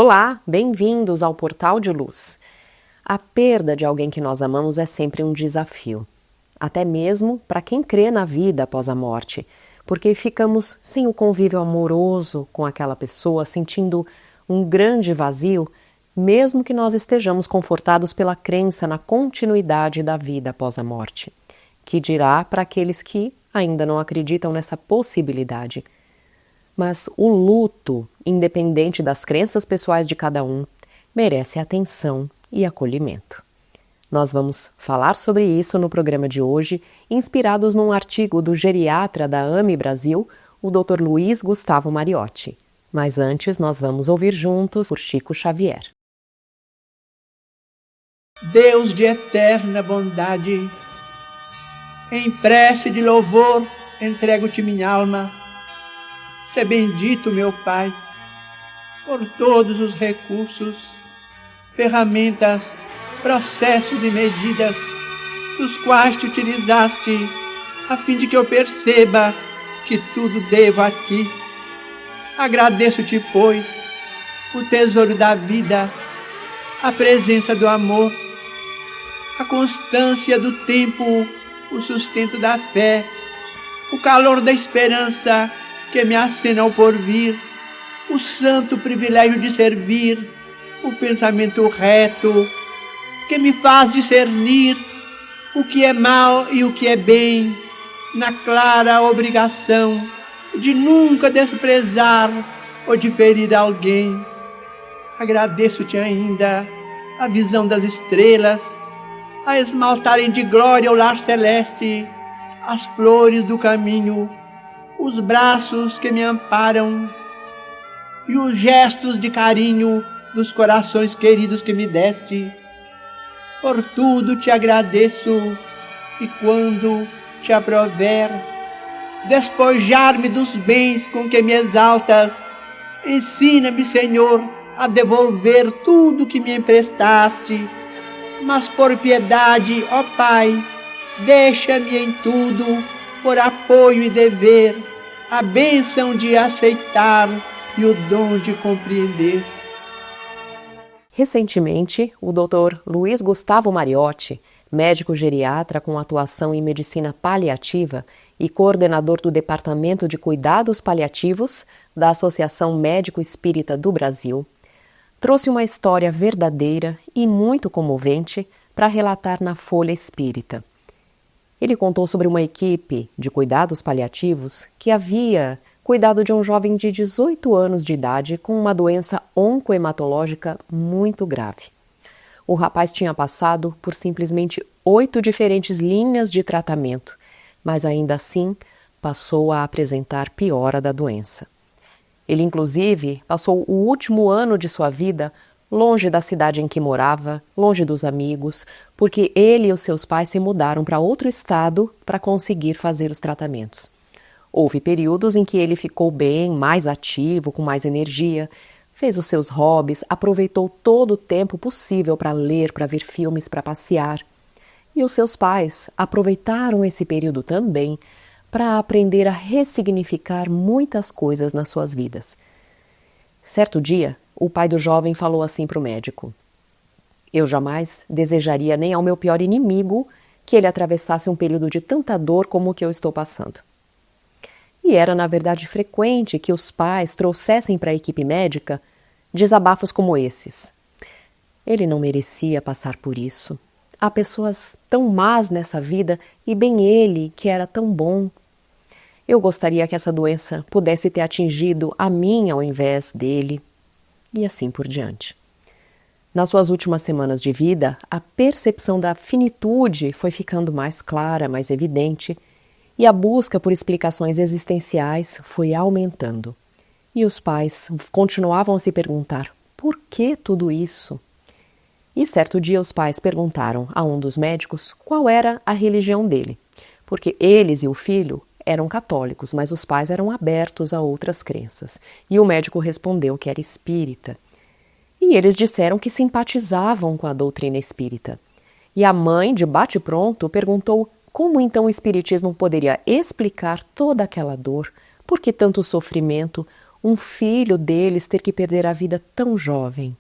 Olá, bem-vindos ao Portal de Luz. A perda de alguém que nós amamos é sempre um desafio, até mesmo para quem crê na vida após a morte, porque ficamos sem o convívio amoroso com aquela pessoa, sentindo um grande vazio, mesmo que nós estejamos confortados pela crença na continuidade da vida após a morte. Que dirá para aqueles que ainda não acreditam nessa possibilidade. Mas o luto, independente das crenças pessoais de cada um, merece atenção e acolhimento. Nós vamos falar sobre isso no programa de hoje, inspirados num artigo do geriatra da AME Brasil, o Dr. Luiz Gustavo Mariotti. Mas antes nós vamos ouvir juntos por Chico Xavier. Deus de eterna bondade, em prece de louvor entrego-te minha alma. Sê bendito, meu Pai, por todos os recursos, ferramentas, processos e medidas dos quais te utilizaste, a fim de que eu perceba que tudo devo a ti. Agradeço-te, pois, o tesouro da vida, a presença do amor, a constância do tempo, o sustento da fé, o calor da esperança que me acena ao porvir, o santo privilégio de servir, o pensamento reto que me faz discernir o que é mal e o que é bem, na clara obrigação de nunca desprezar ou de ferir alguém. Agradeço-te ainda a visão das estrelas, a esmaltarem de glória o lar celeste, as flores do caminho, os braços que me amparam e os gestos de carinho dos corações queridos que me deste. Por tudo te agradeço, e quando te aprover despojar-me dos bens com que me exaltas, ensina-me, Senhor, a devolver tudo que me emprestaste. Mas por piedade, ó Pai, deixa-me em tudo, por apoio e dever, a bênção de aceitar e o dom de compreender. Recentemente, o Dr. Luiz Gustavo Mariotti, médico geriatra com atuação em medicina paliativa e coordenador do Departamento de Cuidados Paliativos da Associação Médico Espírita do Brasil, trouxe uma história verdadeira e muito comovente para relatar na Folha Espírita. Ele contou sobre uma equipe de cuidados paliativos que havia cuidado de um jovem de 18 anos de idade com uma doença oncohematológica muito grave. O rapaz tinha passado por simplesmente 8 diferentes linhas de tratamento, mas ainda assim passou a apresentar piora da doença. Ele, inclusive, passou o último ano de sua vida longe da cidade em que morava, longe dos amigos, porque ele e os seus pais se mudaram para outro estado para conseguir fazer os tratamentos. Houve períodos em que ele ficou bem, mais ativo, com mais energia, fez os seus hobbies, aproveitou todo o tempo possível para ler, para ver filmes, para passear. E os seus pais aproveitaram esse período também para aprender a ressignificar muitas coisas nas suas vidas. Certo dia, o pai do jovem falou assim para o médico: "Eu jamais desejaria nem ao meu pior inimigo que ele atravessasse um período de tanta dor como o que eu estou passando." E era, na verdade, frequente que os pais trouxessem para a equipe médica desabafos como esses. Ele não merecia passar por isso. Há pessoas tão más nessa vida e bem ele, que era tão bom. Eu gostaria que essa doença pudesse ter atingido a mim ao invés dele. E assim por diante. Nas suas últimas semanas de vida, a percepção da finitude foi ficando mais clara, mais evidente, e a busca por explicações existenciais foi aumentando. E os pais continuavam a se perguntar: por que tudo isso? E certo dia os pais perguntaram a um dos médicos qual era a religião dele, porque eles e o filho eram católicos, mas os pais eram abertos a outras crenças. E o médico respondeu que era espírita. E eles disseram que simpatizavam com a doutrina espírita. E a mãe, de bate-pronto, perguntou como então o espiritismo poderia explicar toda aquela dor, por que tanto sofrimento, um filho deles ter que perder a vida tão jovem.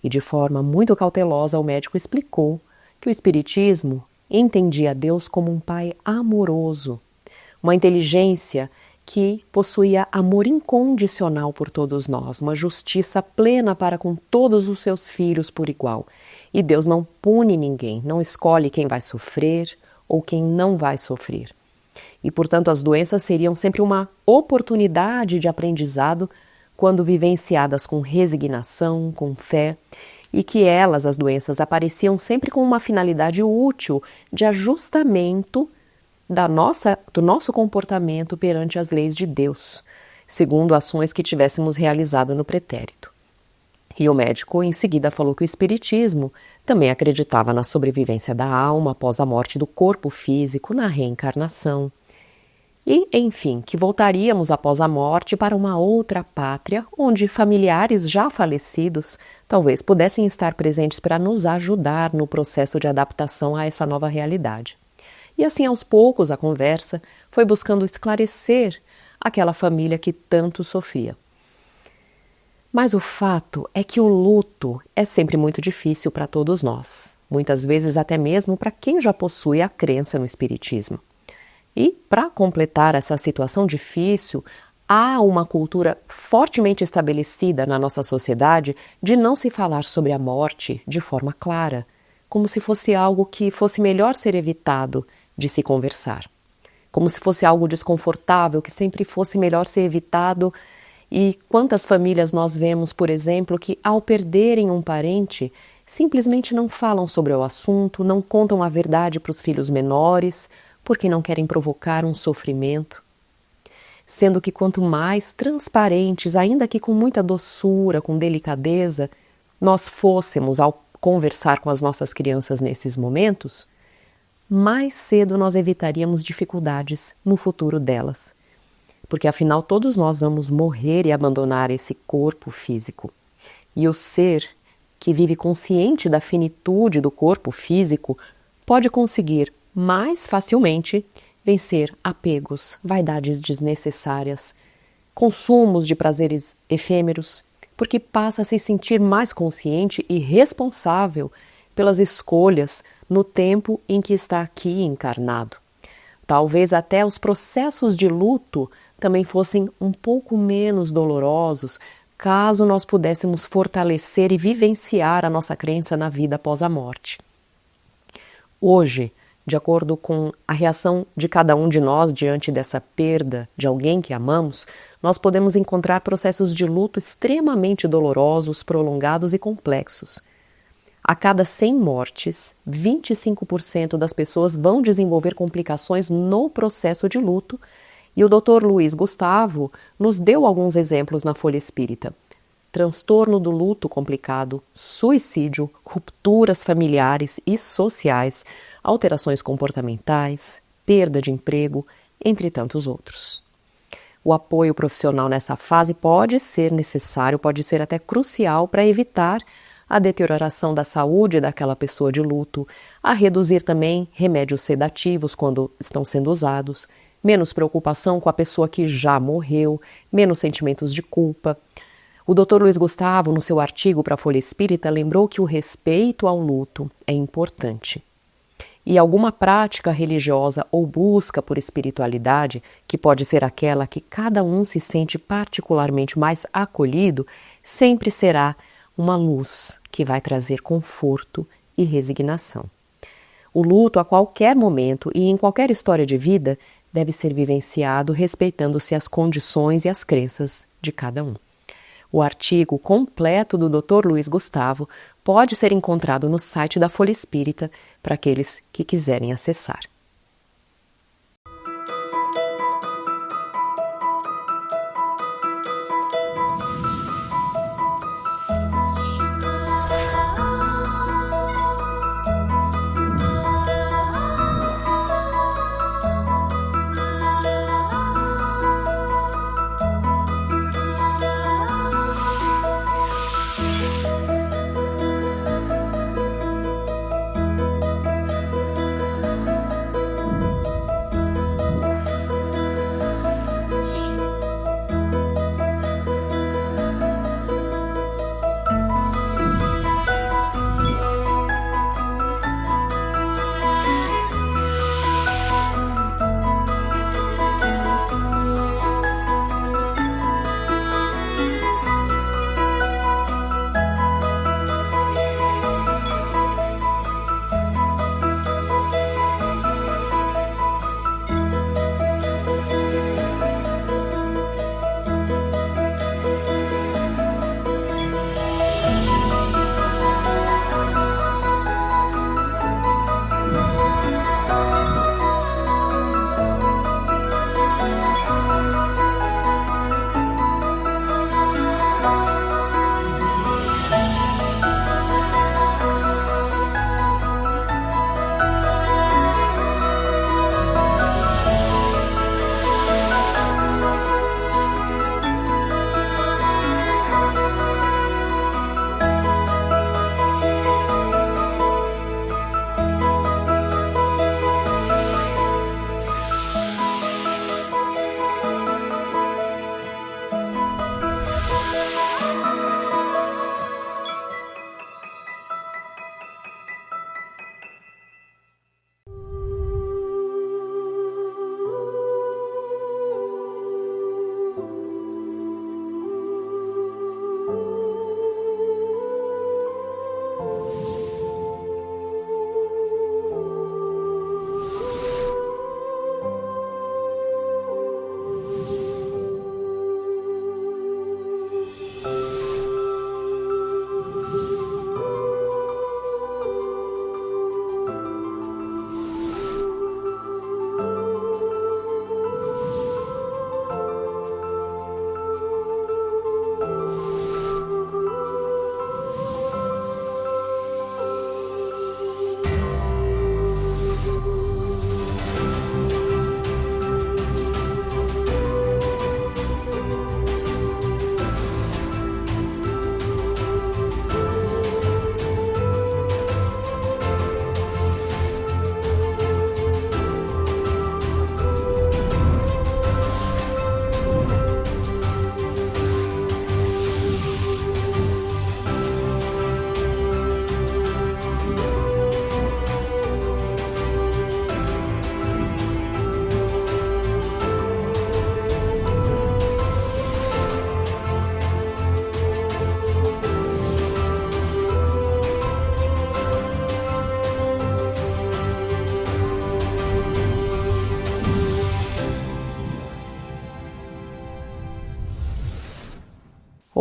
E de forma muito cautelosa o médico explicou que o Espiritismo entendia Deus como um pai amoroso, uma inteligência que possuía amor incondicional por todos nós, uma justiça plena para com todos os seus filhos por igual. E Deus não pune ninguém, não escolhe quem vai sofrer ou quem não vai sofrer. E, portanto, as doenças seriam sempre uma oportunidade de aprendizado quando vivenciadas com resignação, com fé, e que elas, as doenças, apareciam sempre com uma finalidade útil de ajustamento do nosso comportamento perante as leis de Deus, segundo ações que tivéssemos realizado no pretérito. E o médico em seguida falou que o Espiritismo também acreditava na sobrevivência da alma após a morte do corpo físico, na reencarnação. E, enfim, que voltaríamos após a morte para uma outra pátria, onde familiares já falecidos talvez pudessem estar presentes para nos ajudar no processo de adaptação a essa nova realidade. E assim, aos poucos, a conversa foi buscando esclarecer aquela família que tanto sofria. Mas o fato é que o luto é sempre muito difícil para todos nós, muitas vezes até mesmo para quem já possui a crença no Espiritismo. E, para completar essa situação difícil, há uma cultura fortemente estabelecida na nossa sociedade de não se falar sobre a morte de forma clara, como se fosse algo que fosse melhor ser evitado de se conversar, como se fosse algo desconfortável, que sempre fosse melhor ser evitado. E quantas famílias nós vemos, por exemplo, que ao perderem um parente, simplesmente não falam sobre o assunto, não contam a verdade para os filhos menores, porque não querem provocar um sofrimento. Sendo que quanto mais transparentes, ainda que com muita doçura, com delicadeza, nós fôssemos ao conversar com as nossas crianças nesses momentos, mais cedo nós evitaríamos dificuldades no futuro delas. Porque afinal todos nós vamos morrer e abandonar esse corpo físico. E o ser que vive consciente da finitude do corpo físico pode conseguir mais facilmente vencer apegos, vaidades desnecessárias, consumos de prazeres efêmeros, porque passa a se sentir mais consciente e responsável pelas escolhas no tempo em que está aqui encarnado. Talvez até os processos de luto também fossem um pouco menos dolorosos, caso nós pudéssemos fortalecer e vivenciar a nossa crença na vida após a morte. Hoje, de acordo com a reação de cada um de nós diante dessa perda de alguém que amamos, nós podemos encontrar processos de luto extremamente dolorosos, prolongados e complexos. A cada 100 mortes, 25% das pessoas vão desenvolver complicações no processo de luto, e o Dr. Luiz Gustavo nos deu alguns exemplos na Folha Espírita. Transtorno do luto complicado, suicídio, rupturas familiares e sociais, alterações comportamentais, perda de emprego, entre tantos outros. O apoio profissional nessa fase pode ser necessário, pode ser até crucial para evitar a deterioração da saúde daquela pessoa de luto, a reduzir também remédios sedativos quando estão sendo usados, menos preocupação com a pessoa que já morreu, menos sentimentos de culpa. O Dr. Luiz Gustavo, no seu artigo para a Folha Espírita, lembrou que o respeito ao luto é importante. E alguma prática religiosa ou busca por espiritualidade, que pode ser aquela que cada um se sente particularmente mais acolhido, sempre será uma luz que vai trazer conforto e resignação. O luto, a qualquer momento e em qualquer história de vida, deve ser vivenciado respeitando-se as condições e as crenças de cada um. O artigo completo do Dr. Luiz Gustavo pode ser encontrado no site da Folha Espírita para aqueles que quiserem acessar.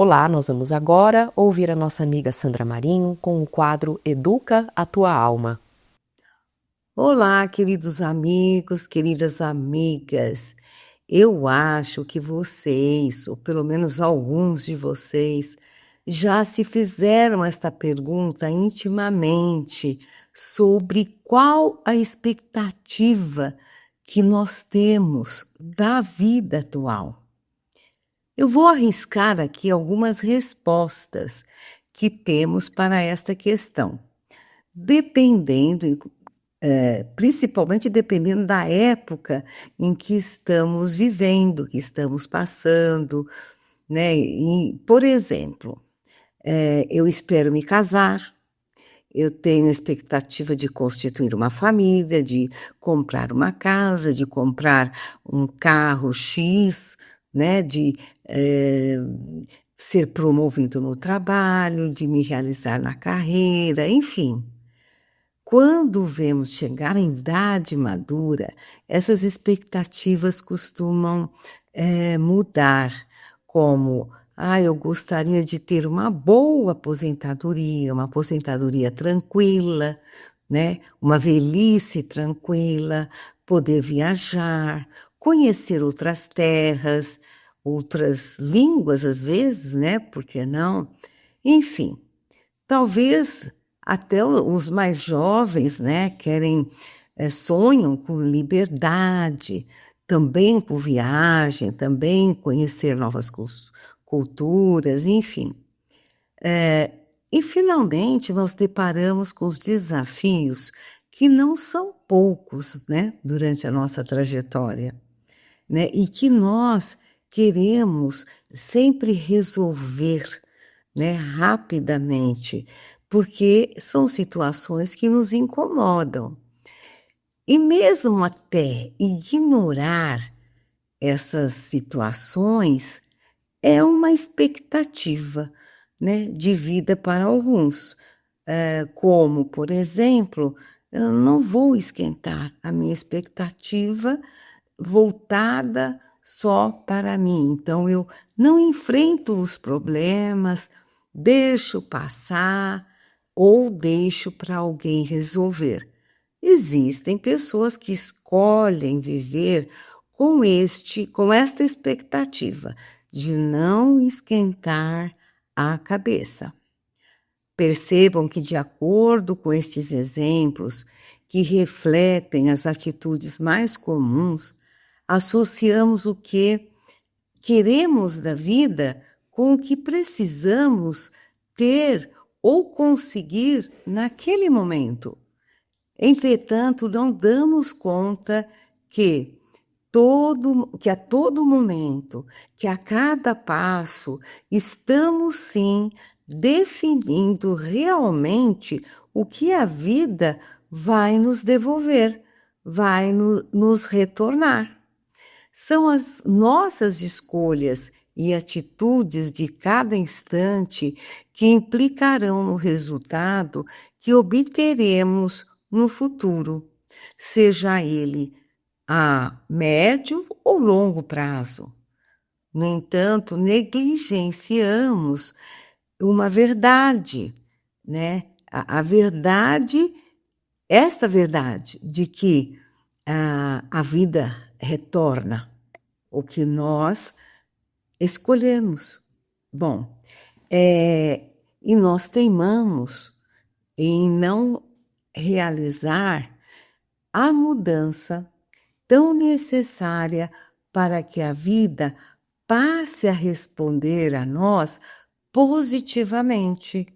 Olá, nós vamos agora ouvir a nossa amiga Sandra Marinho com o quadro Educa a Tua Alma. Olá, queridos amigos, queridas amigas. Eu acho que vocês, ou pelo menos alguns de vocês, já se fizeram esta pergunta intimamente sobre qual a expectativa que nós temos da vida atual. Eu vou arriscar aqui algumas respostas que temos para esta questão, principalmente dependendo da época em que estamos vivendo, que estamos passando, né? Por exemplo, eu espero me casar, eu tenho expectativa de constituir uma família, de comprar uma casa, de comprar um carro X, né? De ser promovido no trabalho, de me realizar na carreira, enfim. Quando vemos chegar à idade madura, essas expectativas costumam mudar, como, eu gostaria de ter uma boa aposentadoria, uma aposentadoria tranquila, né? Uma velhice tranquila, poder viajar, conhecer outras terras, outras línguas às vezes, né? Por que não? Enfim, talvez até os mais jovens, né, sonham com liberdade, também com viagem, também conhecer novas culturas, enfim. E finalmente nós deparamos com os desafios que não são poucos, né, durante a nossa trajetória, né, e que nós queremos sempre resolver, né, rapidamente, porque são situações que nos incomodam. E mesmo até ignorar essas situações é uma expectativa, né, de vida para alguns. Como, por exemplo, eu não vou esquentar a minha expectativa voltada só para mim. Então, eu não enfrento os problemas, deixo passar ou deixo para alguém resolver. Existem pessoas que escolhem viver com esta expectativa de não esquentar a cabeça. Percebam que, de acordo com estes exemplos, que refletem as atitudes mais comuns, associamos o que queremos da vida com o que precisamos ter ou conseguir naquele momento. Entretanto, não damos conta que a todo momento, que a cada passo, estamos sim definindo realmente o que a vida vai nos devolver, vai nos retornar. São as nossas escolhas e atitudes de cada instante que implicarão no resultado que obteremos no futuro, seja ele a médio ou longo prazo. No entanto, negligenciamos uma verdade, né? Esta verdade de que a vida retorna o que nós escolhemos. Bom, e nós teimamos em não realizar a mudança tão necessária para que a vida passe a responder a nós positivamente.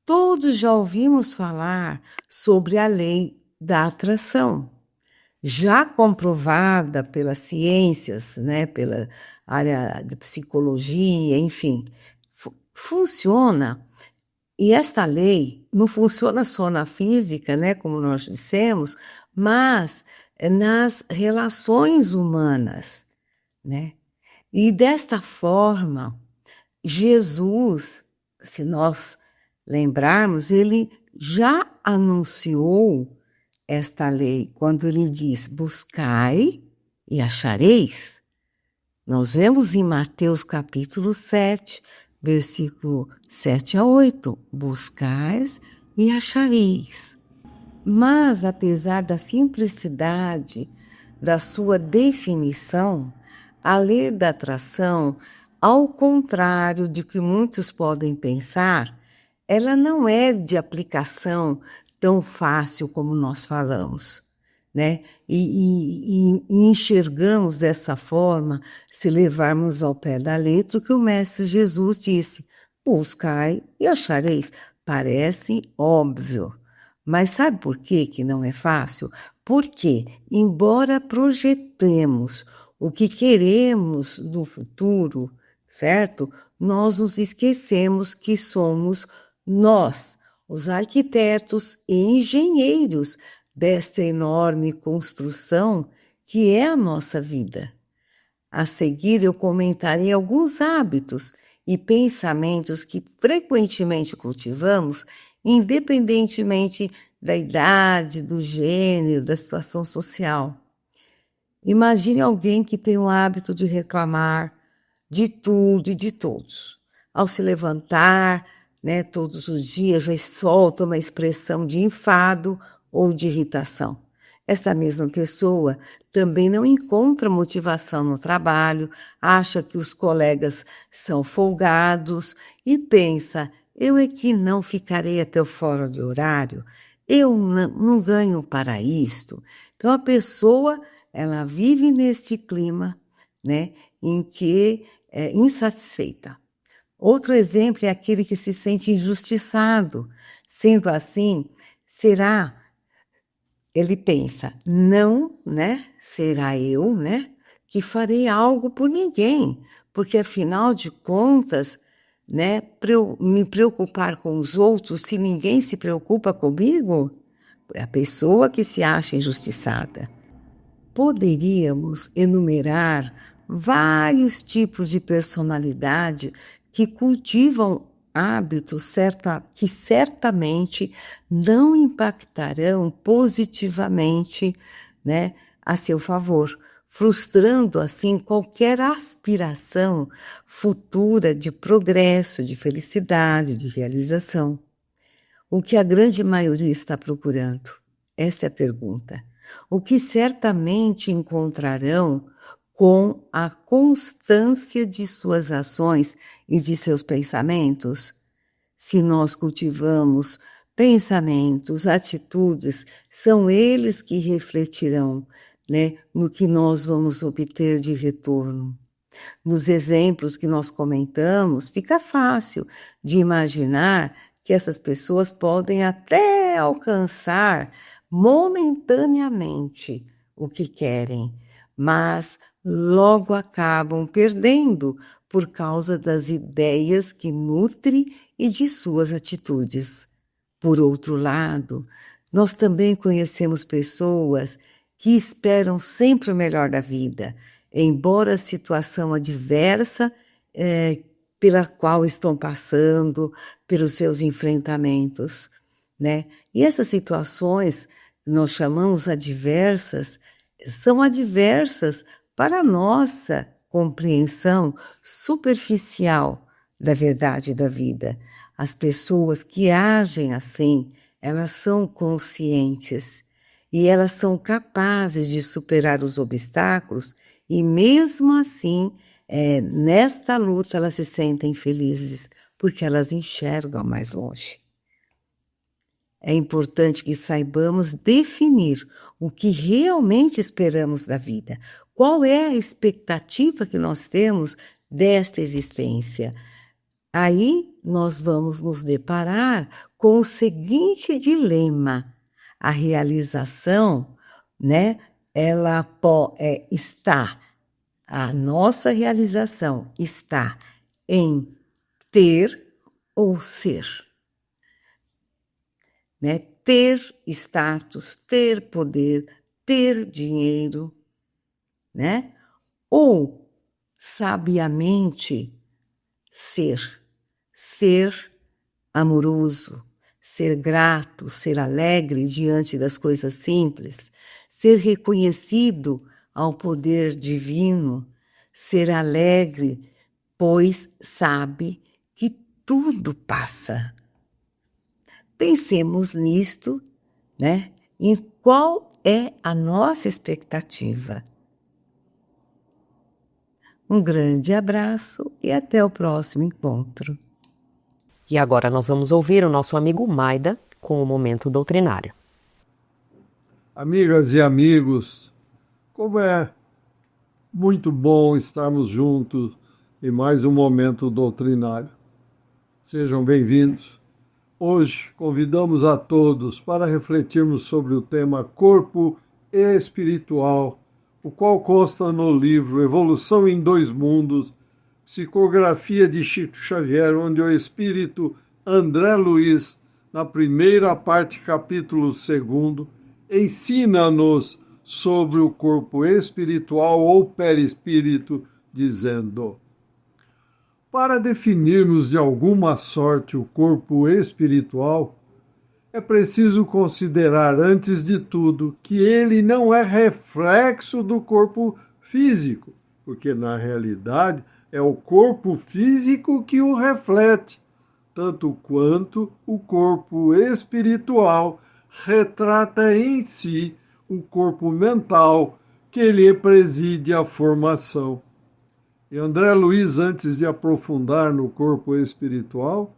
Todos já ouvimos falar sobre a lei da atração, já comprovada pelas ciências, né, pela área de psicologia, enfim, funciona. E esta lei não funciona só na física, né, como nós dissemos, mas nas relações humanas, né? E desta forma, Jesus, se nós lembrarmos, ele já anunciou esta lei quando ele diz: buscai e achareis. Nós vemos em Mateus capítulo 7, versículo 7 a 8, buscais e achareis. Mas, apesar da simplicidade da sua definição, a lei da atração, ao contrário de que muitos podem pensar, ela não é de aplicação tão fácil como nós falamos, né? E enxergamos dessa forma, se levarmos ao pé da letra o que o Mestre Jesus disse: buscai e achareis. Parece óbvio, mas sabe por que não é fácil? Porque, embora projetemos o que queremos no futuro, certo? Nós nos esquecemos que somos nós, os arquitetos e engenheiros desta enorme construção que é a nossa vida. A seguir, eu comentarei alguns hábitos e pensamentos que frequentemente cultivamos, independentemente da idade, do gênero, da situação social. Imagine alguém que tem o hábito de reclamar de tudo e de todos. Ao se levantar, né, todos os dias, já solta uma expressão de enfado ou de irritação. Essa mesma pessoa também não encontra motivação no trabalho, acha que os colegas são folgados e pensa: eu é que não ficarei até fora de horário, eu não ganho para isto. Então a pessoa, ela vive neste clima, né, em que é insatisfeita. Outro exemplo é aquele que se sente injustiçado. Sendo assim, ele pensa, não, né, será eu, né, que farei algo por ninguém, porque afinal de contas, né, me preocupar com os outros se ninguém se preocupa comigo? É a pessoa que se acha injustiçada. Poderíamos enumerar vários tipos de personalidade que cultivam hábitos que certamente não impactarão positivamente, né, a seu favor, frustrando assim qualquer aspiração futura de progresso, de felicidade, de realização. O que a grande maioria está procurando? Esta é a pergunta. O que certamente encontrarão com a constância de suas ações e de seus pensamentos? Se nós cultivamos pensamentos, atitudes, são eles que refletirão, né, no que nós vamos obter de retorno. Nos exemplos que nós comentamos, fica fácil de imaginar que essas pessoas podem até alcançar momentaneamente o que querem, mas logo acabam perdendo por causa das ideias que nutre e de suas atitudes. Por outro lado, nós também conhecemos pessoas que esperam sempre o melhor da vida, embora a situação adversa pela qual estão passando, pelos seus enfrentamentos, né? E essas situações, nós chamamos adversas, são adversas para a nossa compreensão superficial da verdade da vida. As pessoas que agem assim, elas são conscientes e elas são capazes de superar os obstáculos e mesmo assim, nesta luta elas se sentem felizes porque elas enxergam mais longe. É importante que saibamos definir o que realmente esperamos da vida. Qual é a expectativa que nós temos desta existência? Aí nós vamos nos deparar com o seguinte dilema. A realização, né, a nossa realização está em ter ou ser. Né? Ter status, ter poder, ter dinheiro, né? Ou sabiamente ser amoroso, ser grato, ser alegre diante das coisas simples, ser reconhecido ao poder divino, ser alegre, pois sabe tudo passa. Pensemos nisto, né? Em qual é a nossa expectativa. Um grande abraço e até o próximo encontro. E agora nós vamos ouvir o nosso amigo Maida com o Momento Doutrinário. Amigas e amigos, como é muito bom estarmos juntos em mais um Momento Doutrinário. Sejam bem-vindos. Hoje convidamos a todos para refletirmos sobre o tema corpo espiritual, o qual consta no livro Evolução em Dois Mundos, psicografia de Chico Xavier, onde o espírito André Luiz, na primeira parte, capítulo 2, ensina-nos sobre o corpo espiritual ou perispírito, dizendo: para definirmos de alguma sorte o corpo espiritual, é preciso considerar, antes de tudo, que ele não é reflexo do corpo físico, porque, na realidade, é o corpo físico que o reflete, tanto quanto o corpo espiritual retrata em si o corpo mental que lhe preside a formação. E André Luiz, antes de aprofundar no corpo espiritual,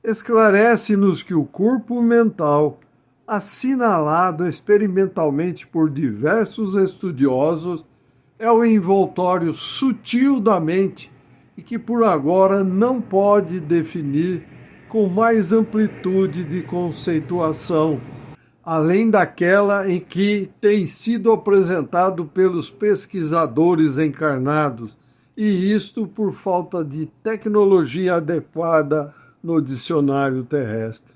esclarece-nos que o corpo mental, assinalado experimentalmente por diversos estudiosos, é o envoltório sutil da mente e que por agora não pode definir com mais amplitude de conceituação, além daquela em que tem sido apresentado pelos pesquisadores encarnados, e isto por falta de tecnologia adequada no dicionário terrestre.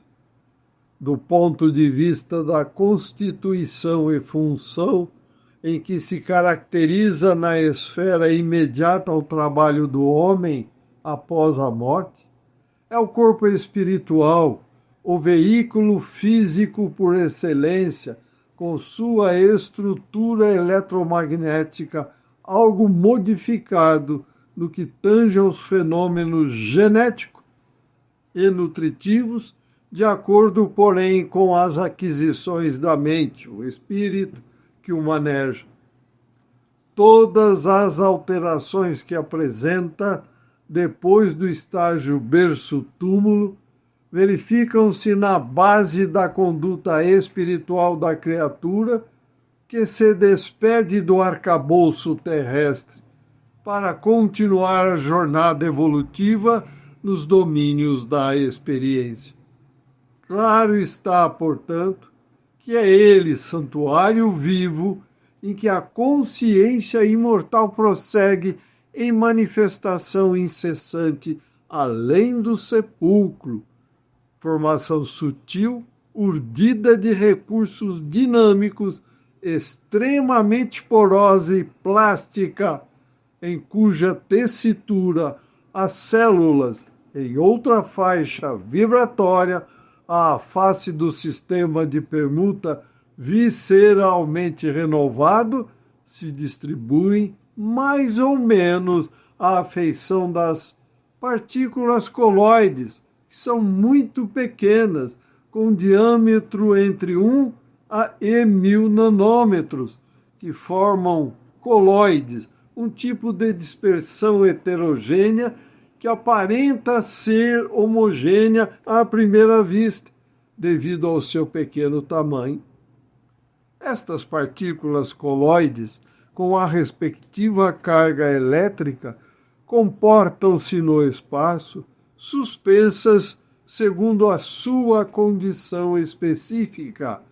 Do ponto de vista da constituição e função, em que se caracteriza na esfera imediata ao trabalho do homem após a morte, é o corpo espiritual, o veículo físico por excelência, com sua estrutura eletromagnética algo modificado no que tange aos fenômenos genéticos e nutritivos, de acordo, porém, com as aquisições da mente, o espírito que o maneja. Todas as alterações que apresenta depois do estágio berço-túmulo verificam-se na base da conduta espiritual da criatura, que se despede do arcabouço terrestre para continuar a jornada evolutiva nos domínios da experiência. Claro está, portanto, que é ele santuário vivo em que a consciência imortal prossegue em manifestação incessante além do sepulcro, formação sutil, urdida de recursos dinâmicos, extremamente porosa e plástica, em cuja tessitura as células, em outra faixa vibratória, à face do sistema de permuta visceralmente renovado, se distribuem mais ou menos à afeição das partículas coloides, que são muito pequenas, com diâmetro entre 1 a E1000 nanômetros, que formam coloides, um tipo de dispersão heterogênea que aparenta ser homogênea à primeira vista, devido ao seu pequeno tamanho. Estas partículas coloides, com a respectiva carga elétrica, comportam-se no espaço, suspensas segundo a sua condição específica,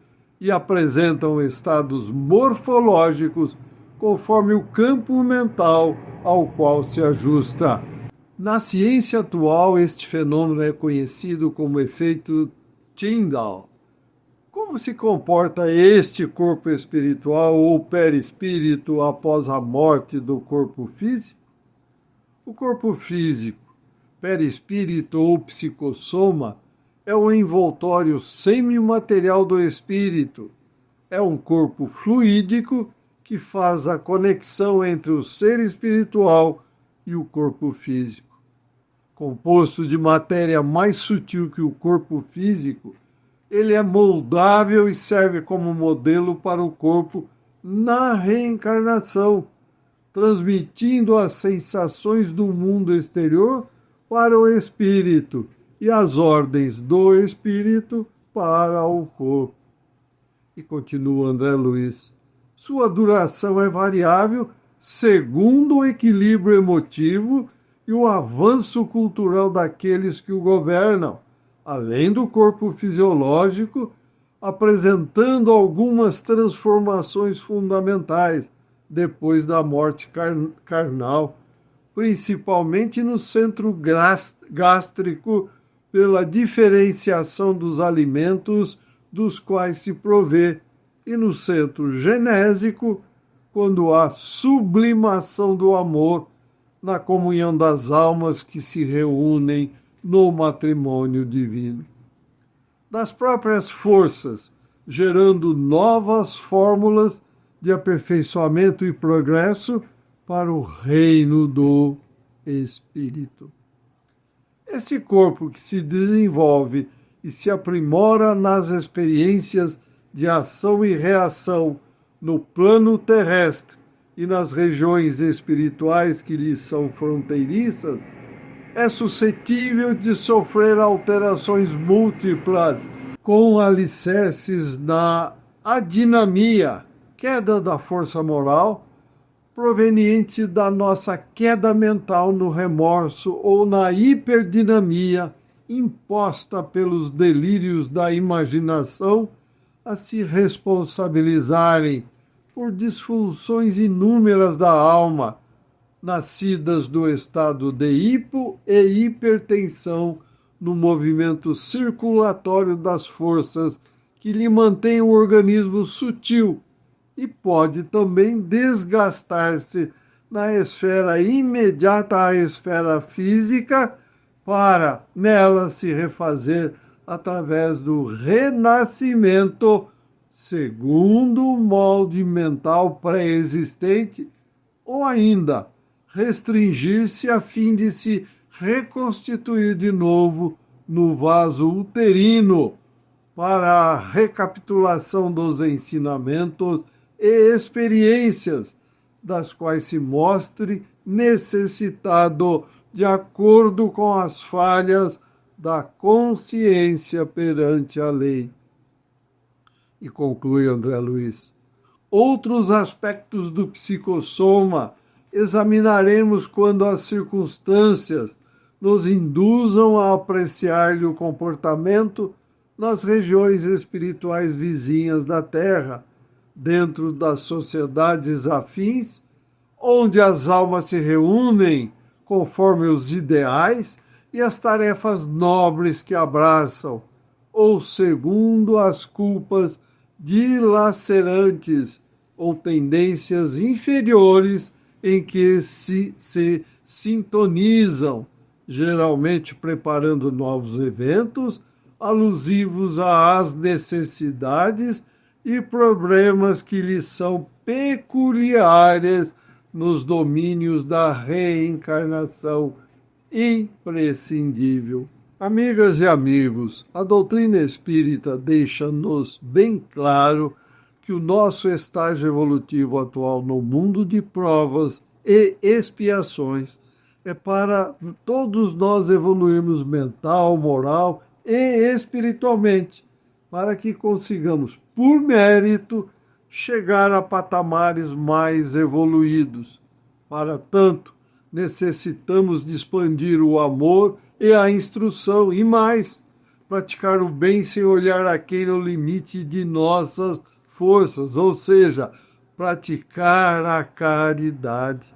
e apresentam estados morfológicos conforme o campo mental ao qual se ajusta. Na ciência atual, este fenômeno é conhecido como efeito Tyndall. Como se comporta este corpo espiritual ou perispírito após a morte do corpo físico? O corpo físico, perispírito ou psicossoma, é o envoltório semimaterial do espírito. É um corpo fluídico que faz a conexão entre o ser espiritual e o corpo físico. composto de matéria mais sutil que o corpo físico, ele é moldável e serve como modelo para o corpo na reencarnação, transmitindo as sensações do mundo exterior para o espírito e as ordens do espírito para o corpo. E continua André Luiz, sua duração é variável segundo o equilíbrio emotivo e o avanço cultural daqueles que o governam, além do corpo fisiológico, apresentando algumas transformações fundamentais depois da morte carnal, principalmente no centro gástrico, pela diferenciação dos alimentos dos quais se provê, e no centro genésico, quando há sublimação do amor na comunhão das almas que se reúnem no matrimônio divino. Das próprias forças, gerando novas fórmulas de aperfeiçoamento e progresso para o reino do Espírito. Esse corpo que se desenvolve e se aprimora nas experiências de ação e reação no plano terrestre e nas regiões espirituais que lhe são fronteiriças, é suscetível de sofrer alterações múltiplas, com alicerces na adinamia, queda da força moral, proveniente da nossa queda mental no remorso ou na hiperdinamia imposta pelos delírios da imaginação a se responsabilizarem por disfunções inúmeras da alma, nascidas do estado de hipo e hipertensão no movimento circulatório das forças que lhe mantém o organismo sutil, e pode também desgastar-se na esfera imediata à esfera física para nela se refazer através do renascimento segundo o molde mental pré-existente, ou ainda restringir-se a fim de se reconstituir de novo no vaso uterino para a recapitulação dos ensinamentos e experiências das quais se mostre necessitado de acordo com as falhas da consciência perante a lei. E conclui André Luiz, outros aspectos do psicossoma examinaremos quando as circunstâncias nos induzam a apreciar-lhe o comportamento nas regiões espirituais vizinhas da Terra, dentro das sociedades afins, onde as almas se reúnem conforme os ideais e as tarefas nobres que abraçam, ou segundo as culpas dilacerantes ou tendências inferiores em que se sintonizam, geralmente preparando novos eventos alusivos às necessidades e problemas que lhes são peculiares nos domínios da reencarnação imprescindível. Amigas e amigos, a doutrina espírita deixa-nos bem claro que o nosso estágio evolutivo atual no mundo de provas e expiações é para todos nós evoluirmos mental, moral e espiritualmente, para que consigamos, por mérito, chegar a patamares mais evoluídos. Para tanto, necessitamos de expandir o amor e a instrução, e mais, praticar o bem sem olhar aquele limite de nossas forças, ou seja, praticar a caridade.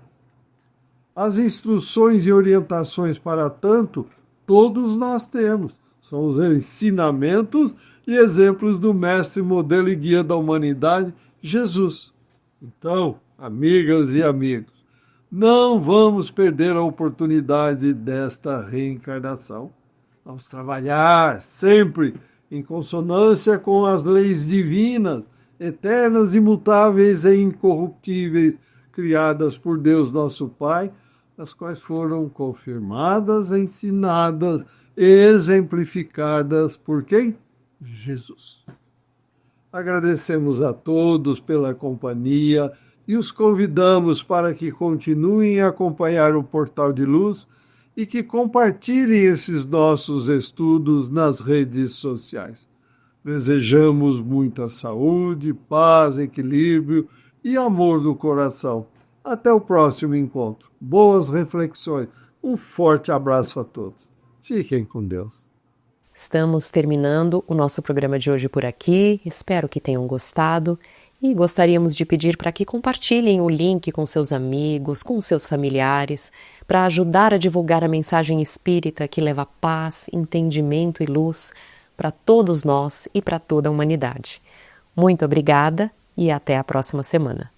As instruções e orientações para tanto, todos nós temos. São os ensinamentos e exemplos do mestre, modelo e guia da humanidade, Jesus. Então, amigas e amigos, não vamos perder a oportunidade desta reencarnação. Vamos trabalhar sempre em consonância com as leis divinas, eternas, imutáveis e incorruptíveis, criadas por Deus nosso Pai, as quais foram confirmadas, ensinadas, exemplificadas por quem? Jesus. Agradecemos a todos pela companhia e os convidamos para que continuem a acompanhar o Portal de Luz e que compartilhem esses nossos estudos nas redes sociais. Desejamos muita saúde, paz, equilíbrio e amor no coração. Até o próximo encontro. Boas reflexões. Um forte abraço a todos. Fiquem com Deus. Estamos terminando o nosso programa de hoje por aqui. Espero que tenham gostado e gostaríamos de pedir para que compartilhem o link com seus amigos, com seus familiares, para ajudar a divulgar a mensagem espírita que leva paz, entendimento e luz para todos nós e para toda a humanidade. Muito obrigada e até a próxima semana.